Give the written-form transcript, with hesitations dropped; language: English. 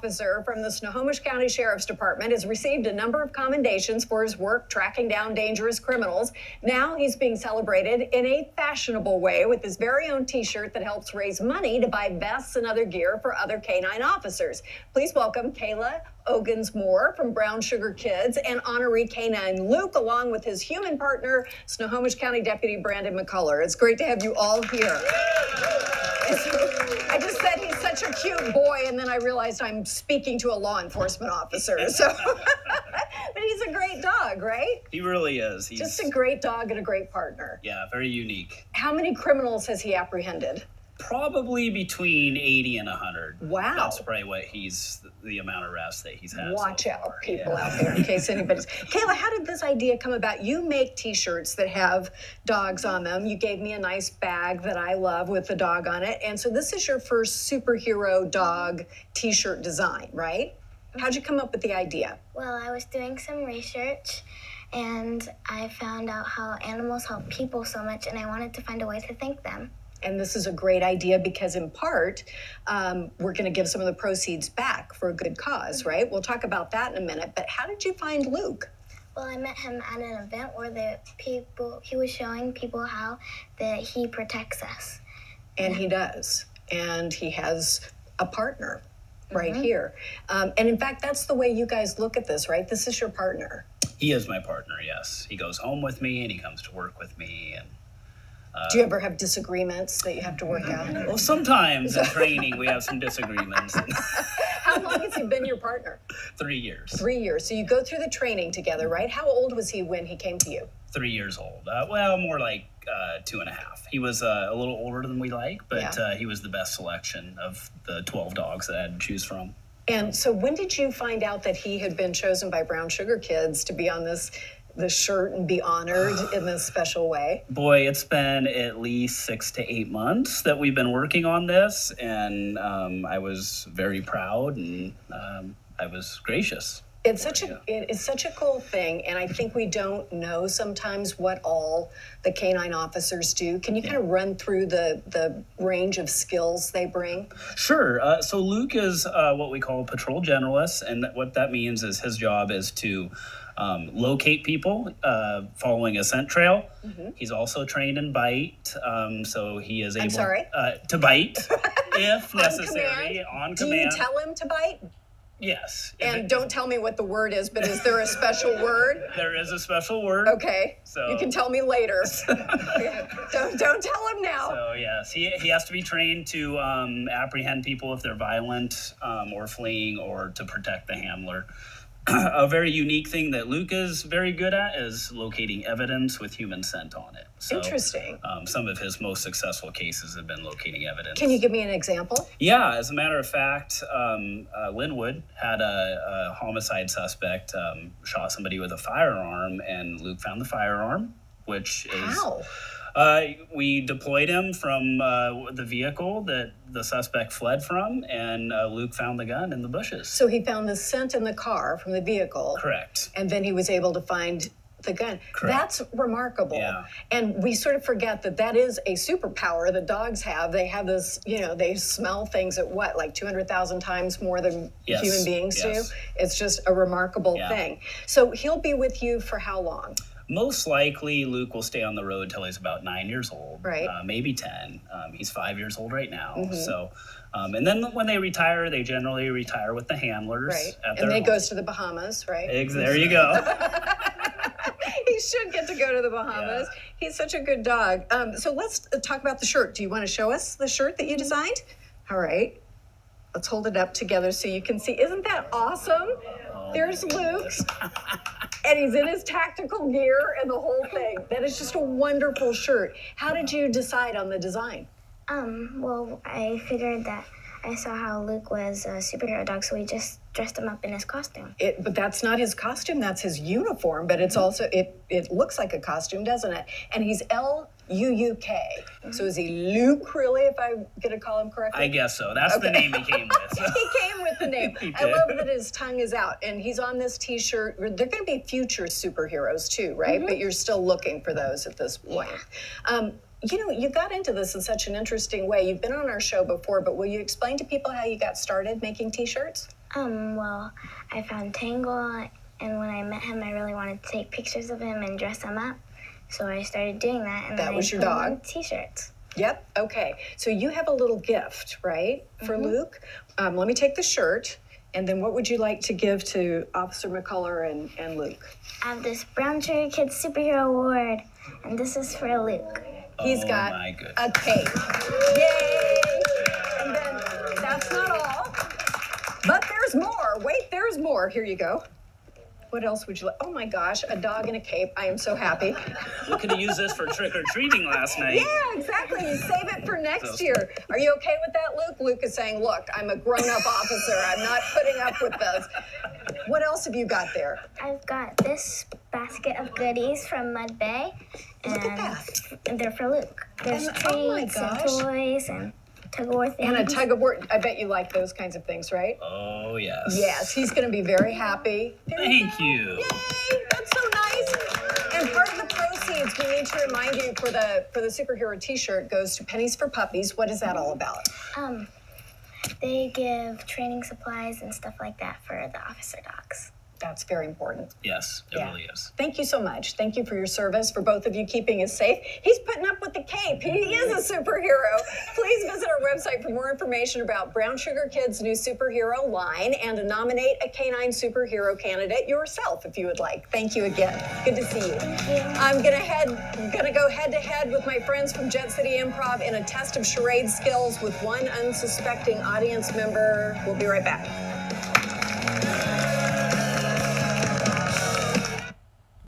officer from the Snohomish County Sheriff's Department has received a number of commendations for his work tracking down dangerous criminals. Now he's being celebrated in a fashionable way with his very own t-shirt that helps raise money to buy vests and other gear for other canine officers. Please welcome Kayla, Ogunsemore from Brown Sugar Kids, and honoree canine Luuk, along with his human partner, Snohomish County Deputy Brandon McCullough. It's great to have you all here. I just said he's such a cute boy, and then I realized I'm speaking to a law enforcement officer. So, but he's a great dog, right? He really is. He's just a great dog and a great partner. Yeah, very unique. How many criminals has he apprehended? Probably between 80 and 100. Wow. That's probably what the amount of arrests that he's had. Watch out, people out there, in case anybody's. Kayla, how did this idea come about? You make t-shirts that have dogs on them. You gave me a nice bag that I love with the dog on it. And so this is your first superhero dog t-shirt design, right? How'd you come up with the idea? Well, I was doing some research and I found out how animals help people so much, and I wanted to find a way to thank them. And this is a great idea because, in part, we're going to give some of the proceeds back for a good cause, right? We'll talk about that in a minute. But how did you find Luuk? Well, I met him at an event where he was showing people how that he protects us. And he does. And he has a partner right here. And in fact, that's the way you guys look at this, right? This is your partner. He is my partner, yes. He goes home with me and he comes to work with me. And do you ever have disagreements that you have to work out? Well, sometimes in training we have some disagreements. How long has he been your partner? 3 years. 3 years. So you go through the training together, right? How old was he when he came to you? 3 years old. Well, more like 2.5. He was a little older than we like, but he was the best selection of the 12 dogs that I had to choose from. And so when did you find out that he had been chosen by Brown Sugar Kids to be on this shirt and be honored in this special way? Boy, it's been at least 6 to 8 months that we've been working on this, and I was very proud, and I was gracious. It is such a cool thing, and I think we don't know sometimes what all the canine officers do. Can you kind of run through the range of skills they bring? Sure. So Luuk is what we call a patrol generalist, and what that means is his job is to locate people following a scent trail. He's also trained in bite, so he is able to bite if necessary, on command. Do you tell him to bite? Yes. And don't tell me what the word is, but is there a special word? There is a special word. Okay. So you can tell me later. Don't tell him now. So yes, he has to be trained to apprehend people if they're violent or fleeing, or to protect the handler. A very unique thing that Luuk is very good at is locating evidence with human scent on it. So, interesting. Some of his most successful cases have been locating evidence. Can you give me an example? Yeah, as a matter of fact, Linwood had a homicide suspect shot somebody with a firearm, and Luuk found the firearm, which is... How? We deployed him from the vehicle that the suspect fled from, and Luuk found the gun in the bushes. So he found the scent in the car from the vehicle. Correct. And then he was able to find the gun. Correct. That's remarkable. Yeah. And we sort of forget that is a superpower that dogs have. They have this, they smell things at like 200,000 times more than human beings do. It's just a remarkable thing. So he'll be with you for how long? Most likely, Luuk will stay on the road till he's about 9 years old, right? Maybe 10. He's 5 years old right now. So, and then when they retire, they generally retire with the handlers. Right. And they goes to the Bahamas, right? There you go. He should get to go to the bahamas. Yeah. He's such a good dog. So let's talk about the shirt. Do you want to show us the shirt that you designed? All right. Let's hold it up together so you can see. Isn't that awesome? There's Luuk. And he's in his tactical gear and the whole thing. That is just a wonderful shirt. How did you decide on the design? Well, I figured that I saw how Luuk was a superhero dog, so we just dressed him up in his costume. But that's not his costume, that's his uniform, but it's also, it looks like a costume, doesn't it? And he's L-U-U-K. So is he Luuk, really, if I'm going to call him correctly? I guess so. That's the name he came with. He came with the name. I love that his tongue is out, and he's on this T-shirt. They're going to be future superheroes, too, right? But you're still looking for those at this point. Yeah. You got into this in such an interesting way. You've been on our show before, but will you explain to people how you got started making T-shirts? Well, I found Tangle, and when I met him, I really wanted to take pictures of him and dress him up. So I started doing that, and That then was I your put him dog? on T-shirts. Yep. Okay. So you have a little gift, right, for Luuk? Let me take the shirt. And then what would you like to give to Officer McCullough and Luuk? I have this Brown Sugar Kids Superhero Award, and this is for Luuk. He's Oh got my goodness. a cape. Yay! And then that's not all. But there's more. Wait, there's more. Here you go. What else would you like? Oh my gosh, a dog in a cape. I am so happy. We could have used this for trick-or-treating last night. Yeah, exactly. You save it for next year. Are you okay with that, Luuk? Luuk is saying, look, I'm a grown-up officer. I'm not putting up with this. What else have you got there? I've got this basket of goodies from Mud Bay, Look at that. and they're for Luuk. There's And- oh my treats and gosh. toys and tug-of-war things. And a tug of war. I bet you like those kinds of things, right? Oh, yes. Yes, he's going to be very happy. There Thank go. you. Yay, that's so nice. And part of the proceeds, we need to remind you, for the superhero T-shirt goes to Pennies for Puppies. What is that all about? They give training supplies and stuff like that for the officer dogs. That's very important. Yes, it Yeah. really is. Thank you so much. Thank you for your service, for both of you keeping us safe. He's putting up with the cape. He is a superhero. Please visit our website for more information about Brown Sugar Kids' new superhero line and to nominate a canine superhero candidate yourself if you would like. Thank you again. Good to see you. Thank you. I'm gonna go head to head with my friends from Jet City Improv in a test of charade skills with one unsuspecting audience member. We'll be right back.